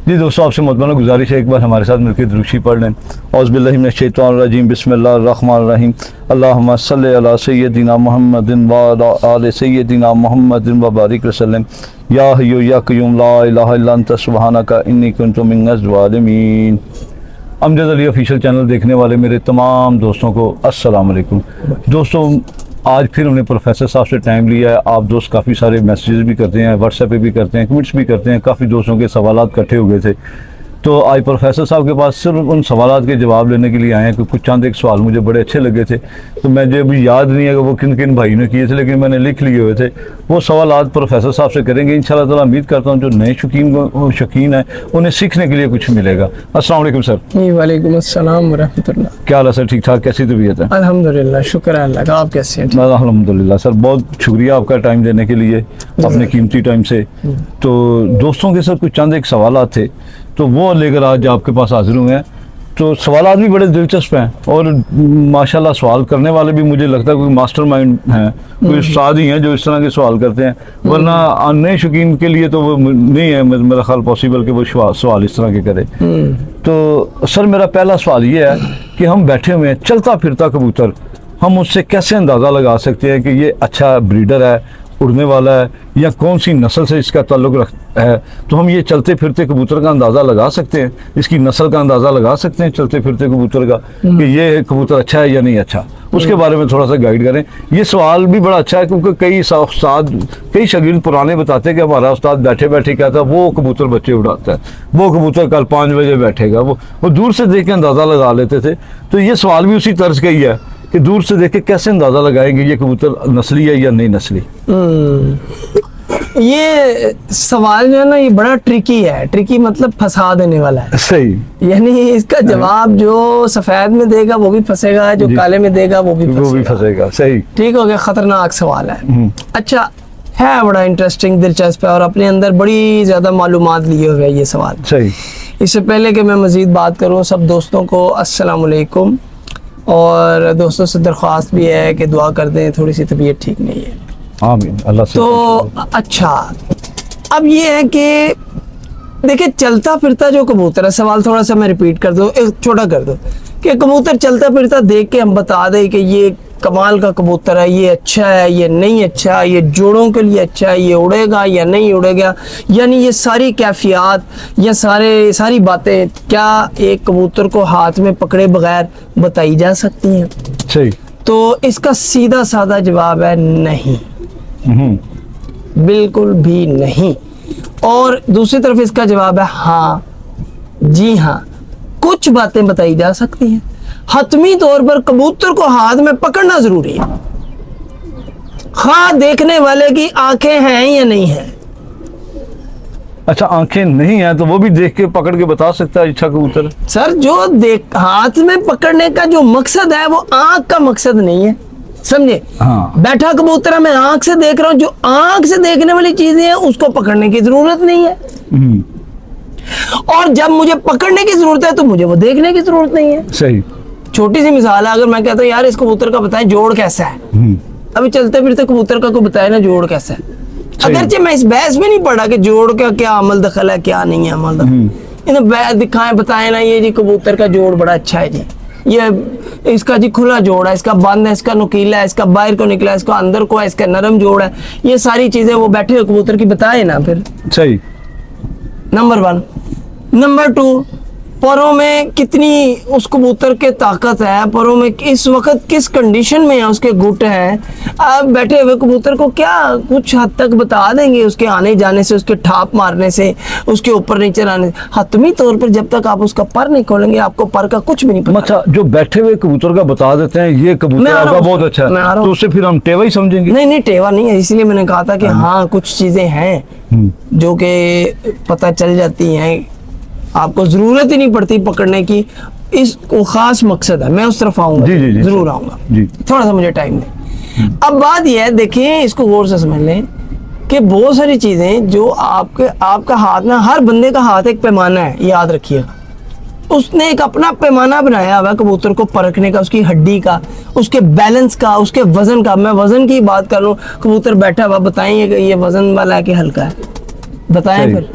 जी दोस्तों, आपसे मोहब्बत गुजारिश है, एक बार हमारे साथ मिलकर दुरूशी पढ़ लें। औज़ुबिल्लाहि मिनश्शैतानिर्रजीम, बिस्मिल्लाहिर्रहमानिर्रहीम। अल्लाहुम्मा सल्लि अला सय्यदिना मुहम्मदिन व अला आलि सय्यदिना मुहम्मदिन व बारिक वसल्लम। या हय्यु या क़य्यूम ला इलाहा इल्ला अंता सुब्हानका इन्नी कुन्तु मिनज़ ज़ालिमीन। अमजद अली ऑफिशियल चैनल देखने वाले मेरे तमाम दोस्तों को अस्सलाम वालेकुम। दोस्तों, आज फिर हमने प्रोफेसर साहब से टाइम लिया है। आप दोस्त काफ़ी सारे मैसेजेस भी करते हैं, व्हाट्सएप पे भी करते हैं, ट्वीट्स भी करते हैं। काफ़ी दोस्तों के सवालात इकट्ठे हो गए थे, तो आज प्रोफेसर साहब के पास सिर्फ उन सवालात के जवाब लेने के लिए आए हैं। कि कुछ चंद एक सवाल मुझे बड़े अच्छे लगे थे, तो मुझे अभी याद नहीं है कि वो किन किन भाई ने किए थे, लेकिन मैंने लिख लिए हुए थे। वो सवालात प्रोफेसर साहब से करेंगे इंशाल्लाह ताला। उम्मीद करता हूँ जो नए शौकीन हैं उन्हें सीखने के लिए कुछ मिलेगा। अस्सलाम वालेकुम सर। जी वालेकुम अस्सलाम व रहमतुल्लाह। क्या हाल है सर? ठीक ठाक? कैसी तबीयत है? अल्हम्दुलिल्लाह, शुक्र है अल्लाह का। आप कैसे हैं? अल्हम्दुलिल्लाह सर, बहुत शुक्रिया आपका टाइम देने के लिए, अपने कीमती टाइम से। तो दोस्तों के साथ कुछ चंद एक सवालात थे, तो वो लेकर आज आपके पास हाजिर हुए हैं। तो सवालात भी बड़े दिलचस्प हैं और माशाल्लाह सवाल करने वाले भी मुझे लगता है कोई मास्टरमाइंड हैं, कोई उस्ताद ही हैं जो इस तरह के सवाल करते हैं। वरना नए शौकीन के लिए तो वो नहीं है मेरा ख्याल पॉसिबल कि वो सवाल इस तरह के करे। तो सर, मेरा पहला सवाल ये है कि हम बैठे हुए हैं, चलता फिरता कबूतर, हम उससे कैसे अंदाज़ा लगा सकते हैं कि ये अच्छा ब्रीडर है, उड़ने वाला है, या कौन सी नस्ल से इसका ताल्लुक रखता है? तो हम ये चलते फिरते कबूतर का अंदाज़ा लगा सकते हैं, इसकी नस्ल का अंदाज़ा लगा सकते हैं चलते फिरते कबूतर का, कि ये कबूतर अच्छा है या नहीं अच्छा? उसके बारे में थोड़ा सा गाइड करें। ये सवाल भी बड़ा अच्छा है क्योंकि कई शागिर्द पुराने बताते हैं कि हमारा उस्ताद बैठे बैठे कहता है वो कबूतर बच्चे उड़ाता है, वो कबूतर कल 5 बजे बैठेगा। वो दूर से देख के अंदाज़ा लगा लेते थे। तो ये सवाल भी उसी तर्ज का ही है कि दूर से देख के कैसे अंदाज़ा लगाएंगे ये कबूतर नस्ली है या नहीं नस्ली? ये सवाल जो है ना, ये बड़ा ट्रिकी है। ट्रिकी मतलब फंसा देने वाला है। सही। यानी इसका जवाब जो सफेद में देगा वो भी फंसेगा, जो काले में देगा वो भी फंसेगा। सही, ठीक हो गया। खतरनाक सवाल है। अच्छा है, बड़ा इंटरेस्टिंग, दिलचस्प है और अपने अंदर बड़ी ज्यादा मालूमात लिए हुए है ये सवाल। सही। इससे पहले कि मैं मजीद बात करूँ, सब दोस्तों को अस्सलाम वालेकुम। और दोस्तों से दरख्वास्त भी है कि दुआ कर दें, थोड़ी सी तबीयत ठीक नहीं है। आमीन, अल्लाह से। तो अच्छा, अब ये है कि देखिए, चलता फिरता जो कबूतर है, सवाल थोड़ा सा मैं रिपीट कर दूं, एक छोटा कर दूं कि कबूतर चलता फिरता देख के हम बता दें कि ये कमाल का कबूतर है, ये अच्छा है, ये नहीं अच्छा, ये जोड़ों के लिए अच्छा है, ये उड़ेगा या नहीं उड़ेगा, यानी ये सारी कैफियत या सारी बातें क्या एक कबूतर को हाथ में पकड़े बगैर बताई जा सकती हैं? सही। तो इसका सीधा साधा जवाब है नहीं, बिल्कुल भी नहीं। और दूसरी तरफ इसका जवाब है हाँ, जी हाँ, कुछ बातें बताई जा सकती हैं। हतमी तौर पर कबूतर को हाथ में पकड़ना जरूरी है, खा देखने वाले की आंखें हैं या नहीं है। अच्छा, आंखें नहीं है तो वो भी देख के पकड़ के बता सकता है अच्छा कबूतर? सर, जो देख हाथ में पकड़ने का जो मकसद है वो आंख का मकसद नहीं है, समझे? हाँ। बैठा कबूतर मैं आंख से देख रहा हूँ, जो आंख से देखने वाली चीजें हैं उसको पकड़ने की जरूरत नहीं है। और जब मुझे पकड़ने की जरूरत है तो मुझे वो देखने की जरूरत नहीं है। सही। छोटी सी मिसाल है, अगर मैं कहता हूँ यार इस कबूतर का बताएं जोड़ कैसा है, अभी चलते फिरते कबूतर का कोई बताए ना जोड़ कैसा है, अगरचे मैं इस बहस में नहीं पढ़ा कि जोड़ का क्या अमल दखल है क्या नहीं है अमल दखल, इन्हें दिखाएं बताए ना ये जी कबूतर का जोड़ बड़ा अच्छा है जी, ये इसका जी खुला जोड़ है, इसका बंद है, इसका नुकीला है, इसका बाहर को निकला है, इसका अंदर को है, इसका नरम जोड़ है, ये सारी चीजें वो बैठे हुए कबूतर की बताए ना फिर। सही। नंबर 1। नंबर 2, परों में कितनी उस कबूतर के ताकत है, परों में इस वक्त किस कंडीशन में है उसके घुट हैं। आप बैठे हुए कबूतर को क्या कुछ हद तक बता देंगे उसके आने जाने से, उसके ठाप मारने से, उसके ऊपर नीचे आने से। हतमी तौर पर जब तक आप उसका पर नहीं खोलेंगे आपको पर का कुछ भी नहीं पता। अच्छा, जो बैठे हुए कबूतर का बता देते हैं ये कबूतर आपका बहुत अच्छा है, तो उससे फिर हम टेवा ही समझेंगे? नहीं, टेवा नहीं है, इसलिए मैंने कहा था कि हाँ कुछ चीजें हैं जो कि पता चल जाती हैं, आपको जरूरत ही नहीं पड़ती पकड़ने की। इस खास मकसद है, मैं उस तरफ आऊंगा, जरूर आऊंगा, थोड़ा सा मुझे टाइम दें। अब बात यह है, देखिए इसको गौर से समझ लें कि बहुत सारी चीजें जो आपका हाथ ना, हर बंदे का हाथ एक पैमाना है, याद रखिएगा। उसने एक अपना पैमाना बनाया हुआ कबूतर को परखने का, उसकी हड्डी का, उसके बैलेंस का, उसके वजन का। मैं वजन की बात कर रहा हूँ, कबूतर बैठा हुआ बताएं ये वजन वाला है कि हल्का है, बताएं फिर।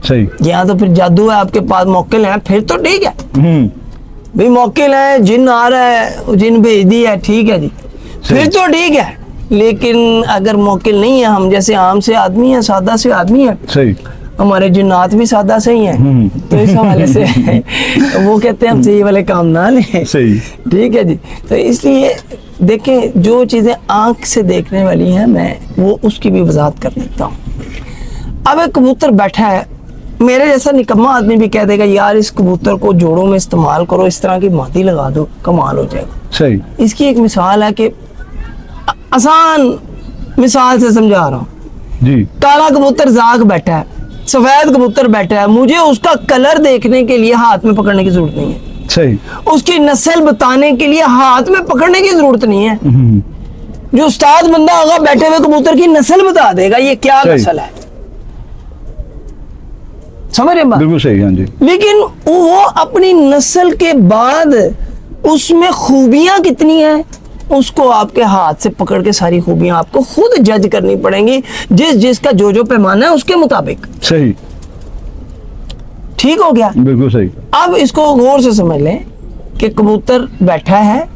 सही। यहाँ तो फिर जादू है आपके पास, मौकिल है, फिर तो ठीक है भाई, मौकिल है, जिन आ रहा है, जिन भेज दी है, ठीक है जी, फिर तो ठीक है। लेकिन अगर मौकिल नहीं है, हम जैसे आम से आदमी है, सादा से आदमी है, सही, हमारे जिन्नात भी सादा से ही हैं, तो इस हवाले से वो कहते हैं हमसे ये वाले काम ना लें। सही। ठीक है जी। तो इसलिए देखें, जो चीज़ें आंख से देखने वाली हैं, मैं वो उसकी भी वजाहत कर देता हूँ। अब एक कबूतर बैठा है, मेरे जैसा निकम्मा आदमी भी कह देगा यार इस कबूतर को जोड़ों में इस्तेमाल करो, इस तरह की मादी लगा दो, कमाल हो जाएगा। सही। इसकी एक मिसाल है कि आसान मिसाल से समझा रहा हूँ जी। काला कबूतर जाग बैठा है, सफेद कबूतर बैठा है, मुझे उसका कलर देखने के लिए हाथ में पकड़ने की जरूरत नहीं है। सही। उसकी नस्ल बताने के लिए हाथ में पकड़ने की जरूरत नहीं है। जो उस्ताद बंदा होगा बैठे हुए कबूतर की नस्ल बता देगा ये क्या नस्ल है, समझ रहे बात? बिल्कुल सही। हाँ जी। लेकिन वो अपनी नस्ल के बाद उसमें खूबियां कितनी हैं, उसको आपके हाथ से पकड़ के सारी खूबियां आपको खुद जज करनी पड़ेंगी, जिसका जो पैमाना है उसके मुताबिक। सही। ठीक हो गया? बिल्कुल सही। अब इसको गौर से समझ लें कि कबूतर बैठा है,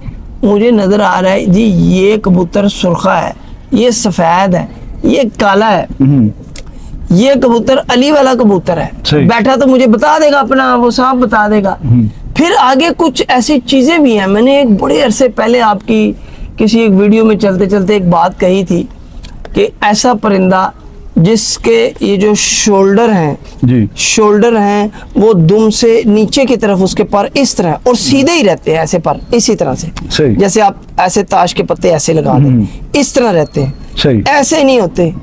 मुझे नजर आ रहा है जी ये कबूतर सुर्खा है, ये सफेद है, ये काला है, ये कबूतर अली वाला कबूतर है। बैठा तो मुझे बता देगा अपना, वो साफ बता देगा। फिर आगे कुछ ऐसी चीजें भी हैं, मैंने एक बड़े अरसे पहले आपकी किसी एक वीडियो में चलते चलते एक बात कही थी कि ऐसा परिंदा जिसके ये जो शोल्डर हैं जी, शोल्डर हैं वो दुम से नीचे की तरफ उसके पर इस तरह और सीधे ही रहते हैं, ऐसे पर इसी तरह से, सही। जैसे आप ऐसे ताश के पत्ते ऐसे लगा दें, इस तरह रहते हैं। सही। ऐसे नहीं होते,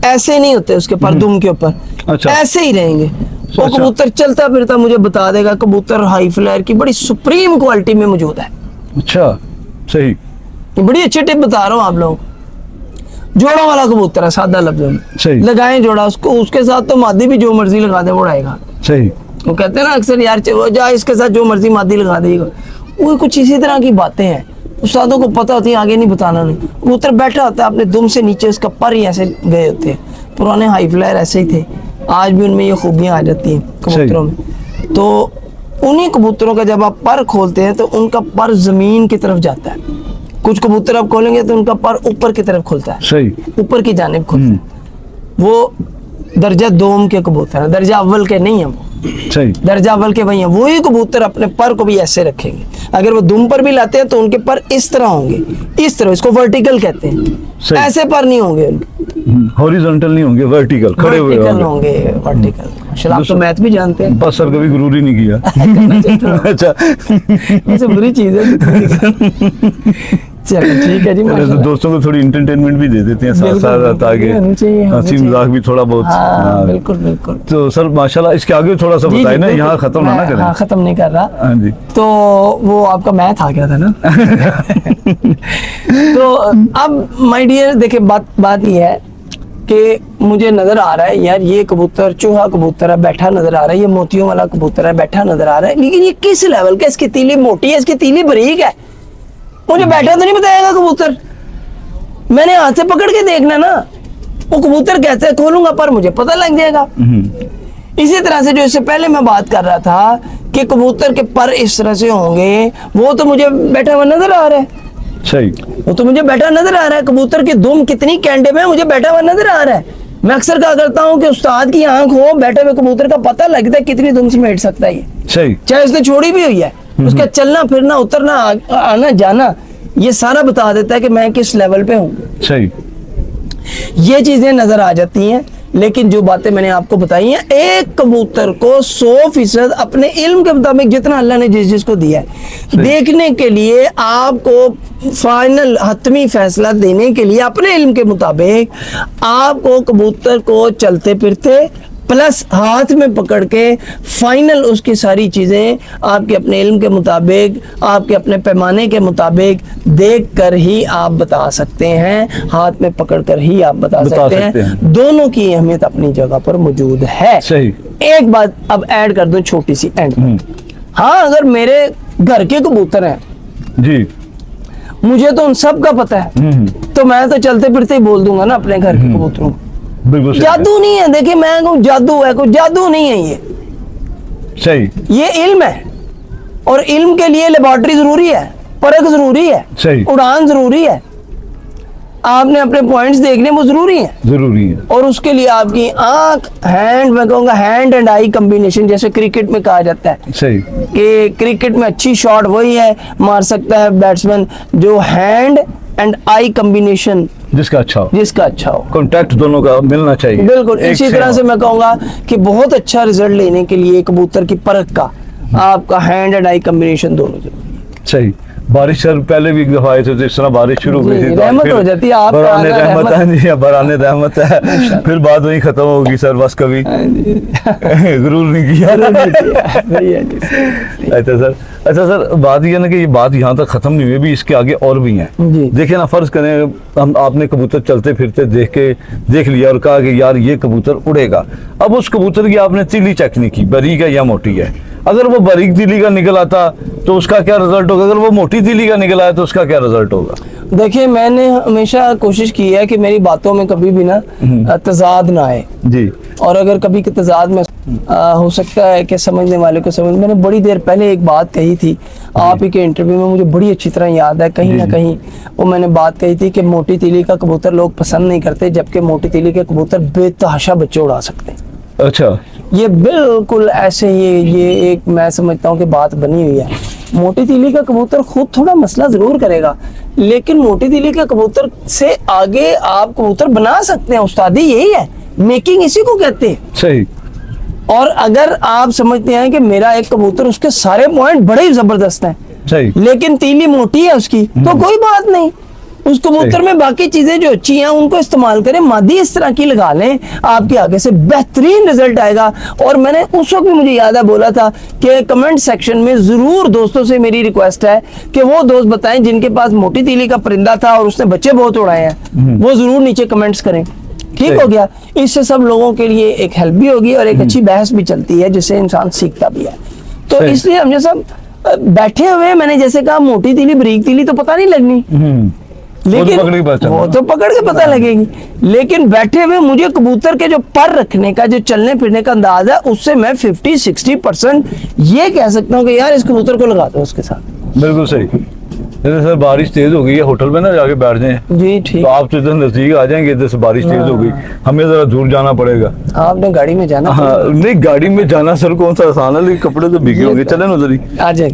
ऐसे नहीं होते उसके पर दुम के ऊपर, अच्छा। ऐसे ही रहेंगे। वो अच्छा। कबूतर चलता फिरता मुझे बता देगा कबूतर हाई फ्लायर की बड़ी सुप्रीम क्वालिटी में मौजूद है। अच्छा। सही। ये बड़ी अच्छी टिप बता रहा हूँ आप लोग। जोड़ा वाला कबूतर है, सादा लफ्जों में सही। लगाएं जोड़ा, उसको उसके साथ तो मादी भी जो मर्जी लगा दे वो उड़ाएगा। सही। वो कहते हैं ना अक्सर यार वो जा इसके साथ जो मर्जी मादी लगा देगा, वो कुछ इसी तरह की बातें हैं। उस्तादों को पता होती है, आगे नहीं बताना नहीं। कबूतर बैठा होता है अपने दुम से नीचे, उसका पर ही ऐसे गए होते हैं। पुराने हाई फ्लायर ऐसे ही थे, आज भी उनमें ये खूबियां आ जाती हैं कबूतरों में। तो उन्हीं कबूतरों का जब आप पर खोलते हैं तो उनका पर जमीन की तरफ जाता है। कुछ कबूतर आप खोलेंगे तो उनका पर ऊपर की तरफ खुलता है, सही। ऊपर की जानिब खुलता है। वो दर्जा दोम के कबूतर है, दर्जा अव्वल के नहीं है वो। सही। दर्जा अव्वल के वही है। वही कबूतर अपने पर को भी ऐसे रखेंगे, अगर वो दुम पर भी लाते हैं तो उनके पर इस तरह होंगे, इस तरह, इसको वर्टिकल कहते हैं। ऐसे पर नहीं होंगे, हॉरिजॉन्टल नहीं होंगे, वर्टिकल खड़े हुए होंगे। वर्टिकल। माशाल्लाह, आप तो मैथ भी जानते हैं। बस सर कभी गुरूर ही नहीं किया। अच्छा। वैसे बुरी चीज है। चलो ठीक है जी। तो दोस्तों को थोड़ी एंटरटेनमेंट भी दे देते हैं साथ साथ, आगे हंसी मजाक भी थोड़ा बहुत। हाँ, बिल्कुल बिल्कुल। तो सर माशाल्लाह इसके आगे थोड़ा सा बताइए ना, यहाँ खत्म ना करें। हाँ, खत्म नहीं कर रहा। हाँ जी। तो वो आपका मैथ आ गया था ना। तो अब माय डियर देखिए, बात ये है कि मुझे नजर आ रहा है यार ये कबूतर चूहा कबूतर है, बैठा नजर आ रहा है, ये मोतियों वाला कबूतर है, बैठा नजर आ रहा है, लेकिन ये किस लेवल का, इसकी तीली मोटी है, इसकी तीली बारीक है, मुझे बैठा तो नहीं बताएगा कबूतर। मैंने हाथ से पकड़ के देखना ना, वो कबूतर कैसे खोलूंगा पर मुझे पता लग जाएगा। इसी तरह से जो इससे पहले मैं बात कर रहा था कि कबूतर के पर इस तरह से होंगे, वो तो मुझे बैठा हुआ नजर आ रहा है। सही। वो तो मुझे बैठा नजर आ रहा है। कबूतर की दुम कितनी कैंडे में मुझे बैठा हुआ नजर आ रहा है। मैं अक्सर कहा करता हूँ कि उस्ताद की आंख हो, बैठे हुए कबूतर का पता लगता है कितनी दुम समेट सकता है ये। सही। चाहे उसने छोड़ी भी हुई है, उसका चलना फिरना, उतरना, आना जाना, ये सारा बता देता है कि मैं किस लेवल पे हूँ। सही। ये चीजें नजर आ जाती हैं। लेकिन जो बातें मैंने आपको बताई हैं, एक कबूतर को 100% अपने इल्म के मुताबिक जितना अल्लाह ने जिसको दिया है देखने के लिए, आपको फाइनल हतमी फैसला देने के लिए अपने इल्म के मुताबिक आपको कबूतर को चलते फिरते प्लस हाथ में पकड़ के फाइनल उसकी सारी चीज़ें आपके अपने इल्म के मुताबिक, आपके अपने पैमाने के मुताबिक देख कर ही आप बता सकते हैं, हाथ में पकड़ कर ही आप बता सकते हैं। दोनों की अहमियत अपनी जगह पर मौजूद है। सही। एक बात अब ऐड कर दूं, छोटी सी एंड। हाँ, अगर मेरे घर के कबूतर हैं जी, मुझे तो उन सब का पता है, तो मैं तो चलते फिरते ही बोल दूंगा ना अपने घर के कबूतरों को, बिल्कुल सही जादू नहीं है, देखिए मैं कहूँ जादू है, कोई जादू नहीं है ये सही इल्म है। और इल्म के लिए लेबोरेटरी जरूरी है, परख जरूरी है, सही। उड़ान जरूरी है, आपने अपने पॉइंट्स देखने वो जरूरी है। जरूरी है। और उसके लिए आपकी आंख, हैंड, मैं कहूँगा हैंड एंड आई कॉम्बिनेशन, जैसे क्रिकेट में कहा जाता है सही। कि क्रिकेट में अच्छी शॉट वही है मार सकता है बैट्समैन जो हैंड एंड आई कॉम्बिनेशन जिसका अच्छा हो, जिसका अच्छा हो। कॉन्टैक्ट दोनों का मिलना चाहिए। बिल्कुल एक इसी तरह से मैं कहूँगा कि बहुत अच्छा रिजल्ट लेने के लिए कबूतर की परख का आपका हैंड एंड आई कॉम्बिनेशन दोनों जरूरी है। सही। बारिश सर पहले भी एक दफा आए थे तो इस तरह बारिश शुरू हुई जी, थी तो रहमत फिर हो जाती है, आपका बराने आना रहमत रहमत। है जी, बराने रहमत है। फिर बात वही खत्म होगी सर, बस कभी गुरूर नहीं किया। सही है जी, सही। अच्छा सर, अच्छा सर, बात ये ना कि ये बात यहाँ तक खत्म नहीं हुई, भी इसके आगे और भी हैं। जी। देखिए ना, फर्ज करें हम आपने कबूतर चलते फिरते देख लिया और कहा कि यार ये कबूतर उड़ेगा। अब उस कबूतर की आपने तीली चेक नहीं की, बारीक है या मोटी है। अगर वो बारीक तीली का निकल आता तो उसका क्या रिजल्ट होगा, अगर वो मोटी तीली का निकल आया तो उसका क्या रिजल्ट होगा? देखिए मैंने हमेशा कोशिश की है कि मेरी बातों में कभी भी ना तजाद ना आए। जी। और अगर कभी के तजाद में हो सकता है कि समझने वाले को समझ, मैंने बड़ी देर पहले एक बात कही थी आप ही के इंटरव्यू में, मुझे बड़ी अच्छी तरह याद है, कहीं ना कहीं वो मैंने बात कही थी कि मोटी तीली का कबूतर लोग पसंद नहीं करते, जबकि मोटी तीली के कबूतर बेतहाशा बच्चे उड़ा सकते हैं। अच्छा। ये बिल्कुल ऐसे ये एक मैं समझता हूँ कि बात बनी हुई है। मोटी तीली का कबूतर खुद थोड़ा मसला जरूर करेगा, लेकिन मोटी तीली के कबूतर से आगे आप कबूतर बना सकते हैं। उस्तादी यही है, मेकिंग इसी को कहते हैं। सही। और अगर आप समझते हैं कि मेरा एक कबूतर उसके सारे पॉइंट बड़े ही जबरदस्त हैं, सही। लेकिन तीली मोटी है उसकी, तो कोई बात नहीं, उस कबूतर में बाकी चीजें जो अच्छी हैं उनको इस्तेमाल करें, मादी इस तरह की लगा लें, आपके आगे से बेहतरीन रिजल्ट आएगा। और मैंने उस वक्त भी मुझे याद है बोला था कि कमेंट सेक्शन में जरूर दोस्तों से मेरी रिक्वेस्ट है कि वो दोस्त बताएं जिनके पास मोटी तीली का परिंदा था और उसने बच्चे बहुत उड़ाए हैं, वो जरूर नीचे कमेंट्स करें। ठीक हो गया, इससे सब लोगों के लिए एक हेल्प भी होगी और एक अच्छी बहस भी चलती है जिससे इंसान सीखता भी है। तो इसलिए हम सब बैठे हुए, मैंने जैसे कहा मोटी तीली बारीक तीली तो पता नहीं लगनी, लेकिन वो तो पकड़ के पता लगेगी, लेकिन बैठे हुए मुझे कबूतर के जो पर रखने का, जो चलने फिरने का अंदाज है, उससे मैं 50-60% ये कह सकता हूँ कि यार इस कबूतर को लगा दो उसके साथ। बिल्कुल सही। जैसे सर बारिश तेज हो गई है, होटल में ना जाके बैठ जाएं जी ठीक, तो आप तो इधर नजदीक आ जाएंगे, इधर से बारिश तेज हो गई, हमें जरा दूर जाना पड़ेगा। आपने गाड़ी में जाना? हाँ नहीं, गाड़ी में जाना सर कौन सा आसान है, लेकिन कपड़े तो भीगे होंगे, चले ना उधर ही। आ जाए।